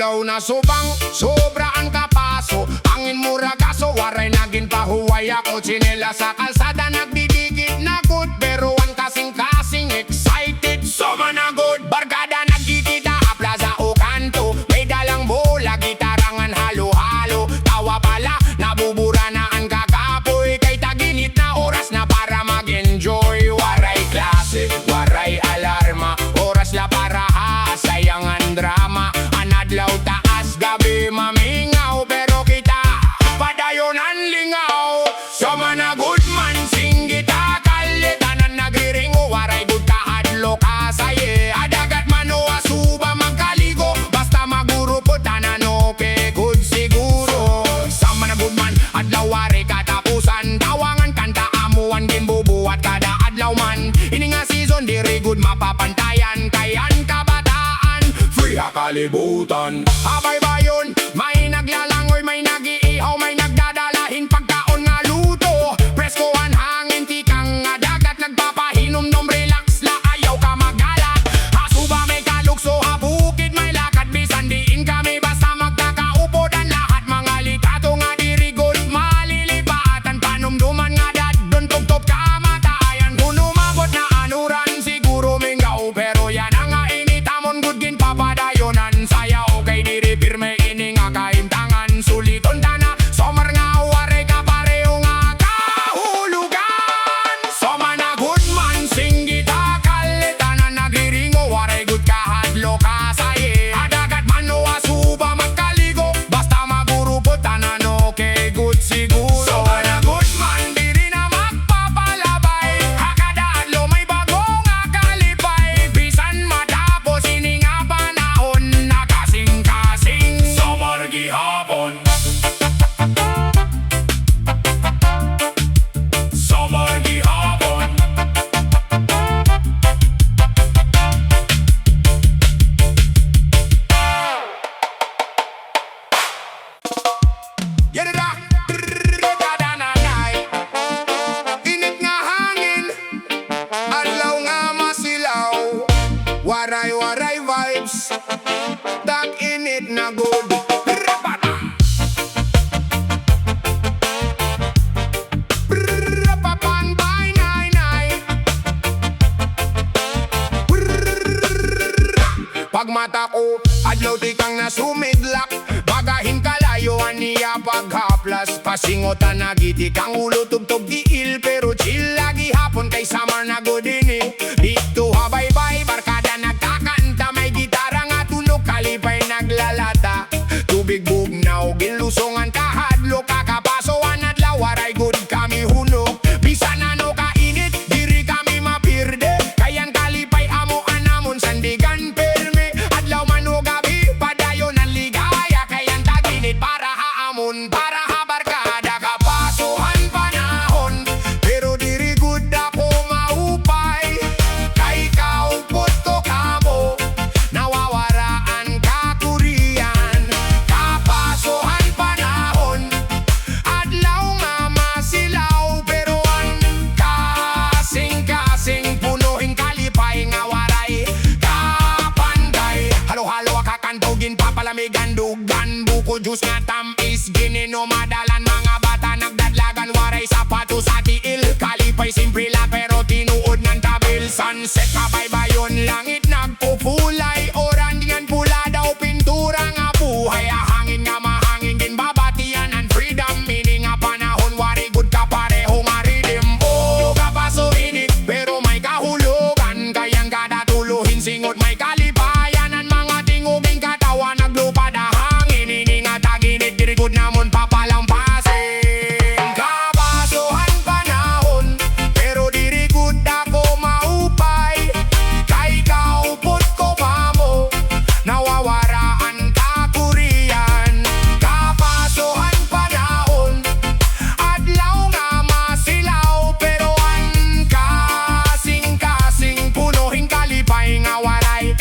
Adlaw na subang, sobra ang kapaso. Angin mura kaso, waray naging pahuway ako. Chinela sa kalsada, nagdidikit na good. Pero ang kasing-kasing excited, sama na good. Barkada nagkikita, plaza o kanto. May dalang bola, gitarangan halo-halo. Tawa pala, nabubura na ang kakapoy. Kay taginit na oras na para mag-enjoy. Waray klase, waray alarma. Oras la para hasayangan drama. Anadlaw taas, gabi mamingaw. Pero kita, padayon ang lingaw. Sama na good man, singgita kalitanan nagiringo. Waray good kahadlo kasaye. Adagat mano asuba magkaligo. Basta magurupo tanan okay, good siguro. Sama na good man, adlaw waray katapusan. Tawangan kanta amuan din bubuhat kada adlaw man. Ini nga season diri good mapapantayan. Kayan kabataan, free kalibutan. Habay bayon, may naglalangoy, may nagiihaw, may nagdadalahin pagkaon nga luto. Preskohan hangin, tikang nga dagat. Nagpapahinom-nom, relax la, ayaw ka magalat. Hasuba may kalukso, habukid may lakad. Bisan diin kami basta magkakaupo. Dan lahat mga likato nga dirigod malilipatan. Panumduman nga dad, dun tugtog kamatayan. Kung umabot na anuran, siguro mingaw. Pero yan ang nga initamon, good gin papadayonan. Sayaw kay diri pirme ini nga kaimtangan. Suliton tana, somar nga waray ka pareho nga kahulugan. Soma na good man, singgita kalitanan nagiringo. Waray good kahadlo kasaye. Adagat mano asuba magkaligo. Basta magurupo tanan okay, good siguro. Soma na good man, diri na magpapalabay. Hakada adlo may bago nga kalipay. Bisan matapos ini nga panahon na kasing-kasing somar gihapon. Somar gihapon. Yadada, dadananay. Init nga hangin, adlaw nga masilaw. Waray-waray vibes, tag init na good. Rapata. Rapapan bay nay-nay. Pag mata ko, adlaw tikang nasumidlak. Bagahin kalayuan niya paghaplas. Pasingotan na giti kang ulo tugtog diil. Pero chill lagi hapon kay summer na good ini. Dito habay-bay, barkada nagkakanta. May gitara nga tunog, kalipay naglalata. Tubig bugnaw, ginlusongan kahadlo. Kakapasoan adlaw, waray good kami hunok. Bisan ano kainit, diri kami mapirde. Kayan kalipay amo anamon sandigan perme. Adlaw man o gabi, padayon ang ligaya. Kayan taginit para haamon, para habarkada. Kapasuhan panahon, pero diri good ako maupay. Kay kaupot ko kamo, nawawaraan ka kurian. Kapasuhan panahon, adlaw nga masilaw. Pero ang kasing-kasing punuhin kalipay nga waray kapantay. Halo-halo kakantugin papalamigan dugan. Buko juice nga tamis ginino madalan. Mga bata nagdadlagan waray sapatos sa tiil. Kalipay simple la pero tinuod ng tabil. Sunset kabaybayon langit nagpupulay. Orandingan pula daw pintura nga buhay. Hangin nga mahangin din babatian ang freedom. Meaning nga panahon waray good ka pareho nga rhythm. O kapaso init pero may kahulugan. Kayang kada tuluhin singot may kalipayan. Ang mga tinguging katawan naglupad hangin. Ini nga taginit diri good namon papalampasin. Kapasuhan panahon, pero diri good ako maupay. Kay kaupot ko pamo, nawawaraan ka kurian. Kapasuhan panahon, adlaw nga masilaw. Pero ang kasing-kasing punuhin kalipay nga waray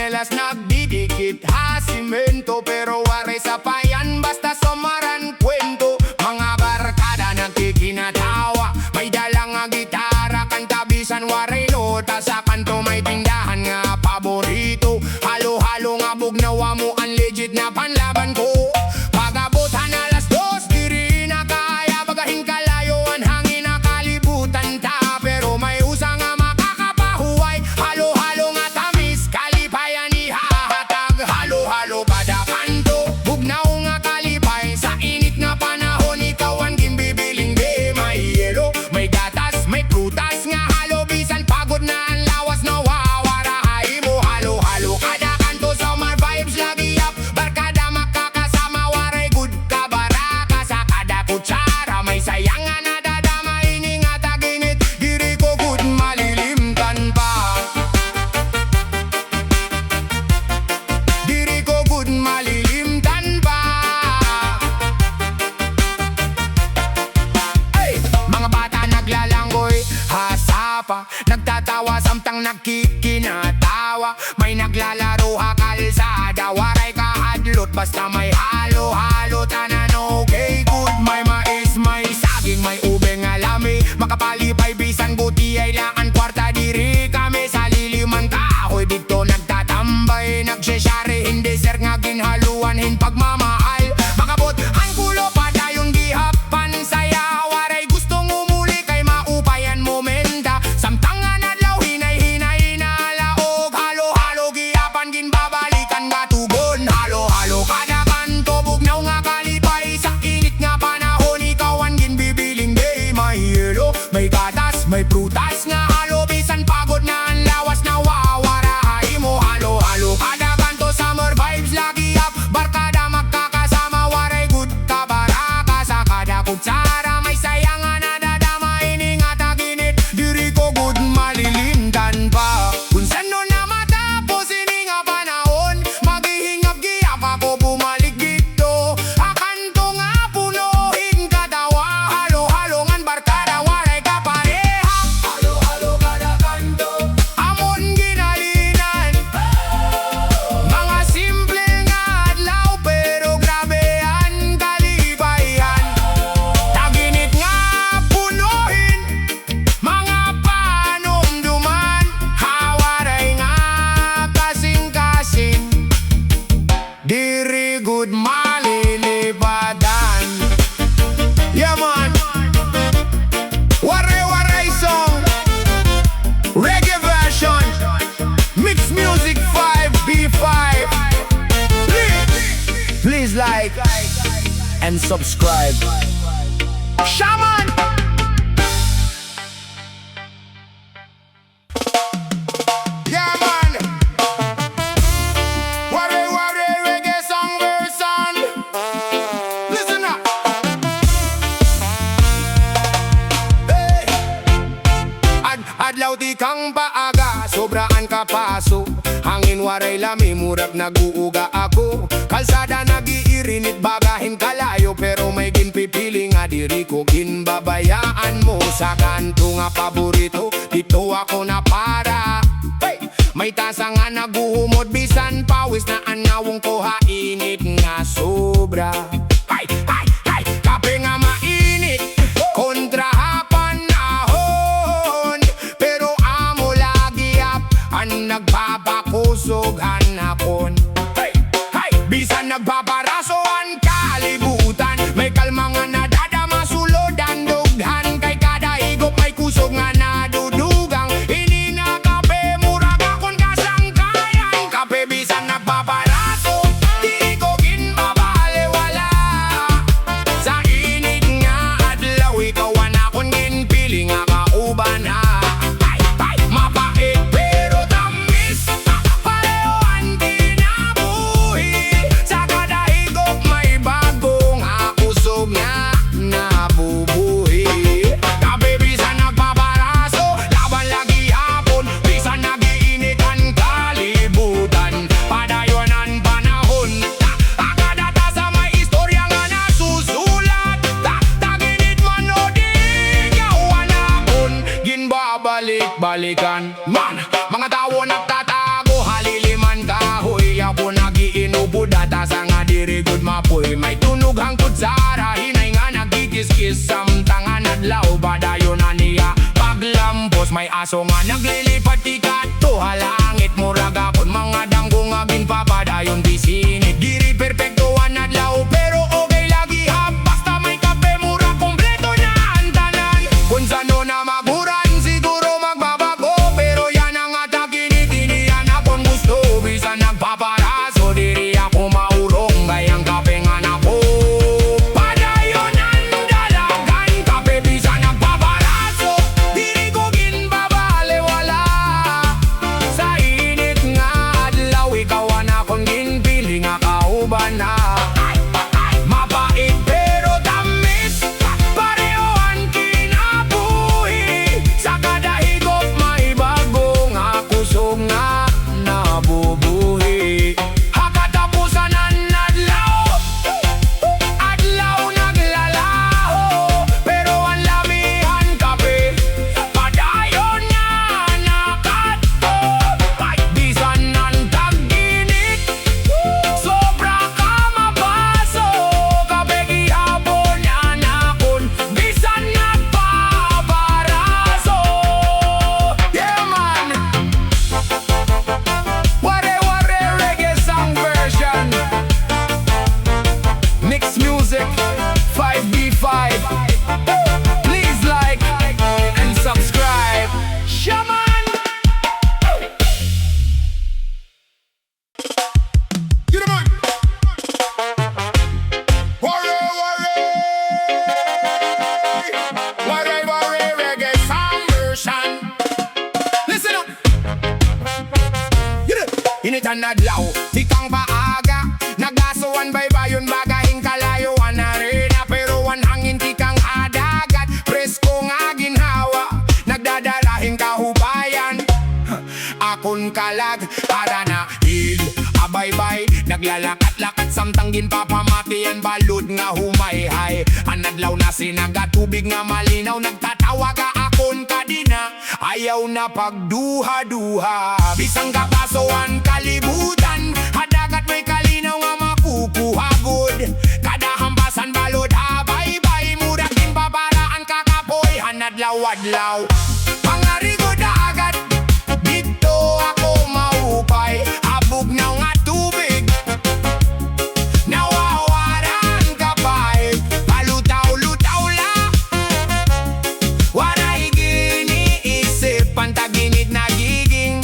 tsinelas nagdidikit hasimento, pero waray sa payan basta sumaran kwento. Mga barkada nagkikinatawa, may dalang nga gitara, kantabisan waray nota. Sa kanto may tindahan nga paborito, halo-halo nga bugnawa mo ang legit na panlaban ko. Pag-abutan alas 2, diri na kaya bagahin kalayo ang hangin na kalibutan ta. Pero may usa nga makakapahuway, halo-halo nga tamis, kalipayan ihahatag. Halo-halo kada kanto, bugnaw nga kalipay. Sa init na panahon ikaw ang gimbibiling di. May yelo, may gatas, may prutas nga halo, bisan pagod na ang lawas na wawarahay mo. Halo-halo kada kanto, summer vibes lagi up, barkada makakasama, waray good ka baraka. Sa kada kutsara may sayang nga nadadama, iningat aginit, diri ko good malilimtan pa. Diri ko good malilimtan pa. Ay! Mga bata naglalanggoy, hasapa, nagtatawa samtang nagkikinatawa. May naglalaro kalsada, waray kahadlot, basta may halo-halo tanan okay good. May mais, may saging, may ube nga lami, makapalipay bisan buti ay laan kwarta. Diri kami sa liliman kahoy, dito nagtatambay, nagsisyari, hindi sir nga ginhaluan pagmamahal. Makabot ang kulo pa tayong gihapan saya, waray gustong umuli kay maupayan momenta. Samtang nga nadlaw hinay-hinay na laog, halo-halo gihapan ginbabalikan nga tugon. Halo-halo kada kanto, bugnaw nga kalipay. Sa init nga panahon ikaw ang ginbibiling day. May yelo, may gatas, may prutas nga halo, bisan pagod na ang lawas na wawarahay mo. Halo-halo kada kanto, summer vibes lagi up, barkada magkakasama, waray good ka baraka. Sa kada kutsara may sayang nga nadadama, iningat aginit, diri ko good malilimtan pa. Kung saan na matapos ini nga panahon, maghihingap giyap ako bumalik dito. Akanto nga punuhin katawa, halo-halo ngan barkada, waray kapareha. Halo-halo kada kanto, amon ginalinan. Mga simple nga adlaw, pero grabe ang kalipayan. Taginit nga punuhin, mga panumduman, hawaray nga kasing-kasing, diri good malilipatan. Yeah man, waray-waray song, reggae version, MixMusic5v5. Please like and subscribe. Shaman! Yeah man, waray-waray reggae song version. Listen up. Hey! Adlaw di kang paaga, sobraan ka paso, hangin waray lami, murag naguuga ako. Kalsada nagiirinit, bagahin kalayo, pero may ginpipili nga diri ko ginbabayaan mo. Sa kanto nga paborito, dito ako na para. Hey! May tasa nga naguhumod, bisan pawis na anawong ko, hainit nga sobra. Ay, ay, ay, kape nga mainit, kontra hapanahon, pero amo lagi up ang nagpapakusog hanapon. Hey, hey, bisan nagbabarasoan kalibutan, may kalma nga nadadama, sulod ang dughan. Kay kada higop may kusog nga nadudugang, ini na kape murag akon kasangkayan. Kape bisan nagbabaraso, di ko ginbabaliwala. Sa init nga adlaw, ikaw ang akon ginpili nga kauban ha. Ay, ay, mapait pero tamis, pareho ang kinabuhi. Sa kada higop may bagong kusog nga nabubuhi. Kape bisan nagbabaraso, laban lagi hapon, bisan nagiinit ang kalibutan. Padayon ang kapoy, may tunog ang kutsara. Hinay nga nagkikis-kis samtangan adlaw, badayon na niya paglampos. May aso nga naglilipat tikat to halangit, murag akon mga danggo nga ginpapadayon bisinit. Diri perfectoan adlaw pero okay lagi ha, basta may kape mura kompleto na ang tanan. Kung sano na maguran siguro magbabago, pero yan ang atakin itinian akong gusto. Bisan nagpaparaso diri ako maurong, gayang kape nga nako. Padayon ang dalagan kape bisan nagpaparaso, diri ko ginbabaliwala. Sa init nga adlaw ikaw ang akong ginpili nga kauban na. Mapait pero tamis, pareho ang kinabuhi. Sa kada higop may bago nga kusog nga nabubuhi. Hakatapusan ang adlaw, adlaw naglalaho, pero ang lamihan kape padayon nga nakato. Bisan ang tag-init, sobra ka mabaso, kape gihapon anakon, bisan nagpaparaso. Yeah man, WARAY-WARAY reggae song version. MixMusic5v5. Please like and subscribe. Shaman. Get him on. WARAY-WARAY. WARAY-WARAY reggae song version. Listen up. Initan adlaw, tikang paaga, nagasuan baybayon bagahing kalayuan arena, pero wan hangin tikang adagat, presko nga ginhawa, nagdadarahing kahubayan. Akon kalag, para na abaybay, naglalakat-lakat samtang ginpapamatian balud nga humayhay. Anadlaw na sinaga tubig nga malinaw, nagtatawa ka akon kadina, ayaw na pagduha-duha. Bisang kapasoan kalibutan, hadagat may kalinaw nga makukuha good. Kada hampasan balod abaybay, murag ginbabaraan kakapoy anadlaw-adlaw. Pangarigo dagat, dito ako maupay, abog na nga tubig, nawawaran kapay, palutaw-lutaw la. Waray giniisip, pantaginit nagiging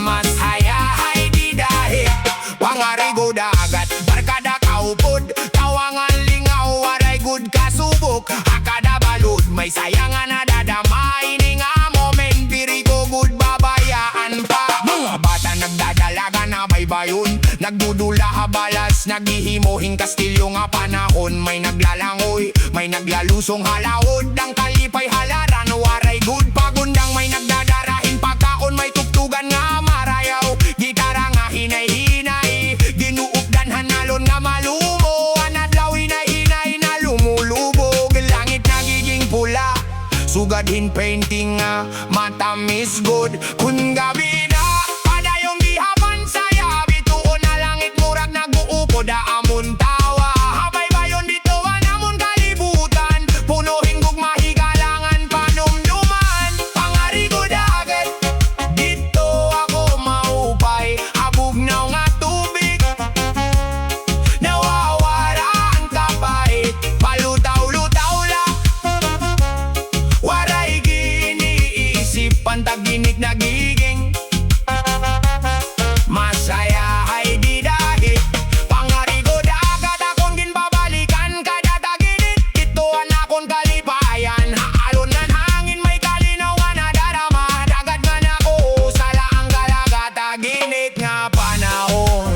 mas hayahay di dahil. Pangarigo dagat, barkada kaupod, tawangan lingaw, waray good kasubok. Akada balod, may sayangan na dadamay, ni nga moment, diri ko good babayaan pa. Mga bata nagdadalaga na baybayon, nagdudula habalas, naghihimohing kastilyo nga panahon. May naglalangoy, may naglalusong halawod, ang kalipay halaran, waray good pagundang. May nagdadarahin pagkaon, may tugtugan nga marayaw, gitara nga hinay-hinay, ginuupdan hanalon nga malumo. Anadlaw hinay-hinay na lumulubog, langit nagiging pula, sugadhin painting nga matamis good. Kun gabi na padayong gihapan saya, bituon na langit murag nag-uupo da amon tawa. Habaybayon dito anamon kalibutan, puno hinggog mahigalangan panumduman. Pangarigo dagat, dito ako maupay, abog na nga tubig, nawawara ang kapait, palutaw-lutaw la. Waray giniisip, pantaginit nagiging masaya ay di dahil. Pangarigo dagat akong ginbabalikan, kada taginit itoan akong kalipayan. Haalon ng hangin may kalinawan na darama, dagat nga nako, sala ang galaga, taginit nga panahon.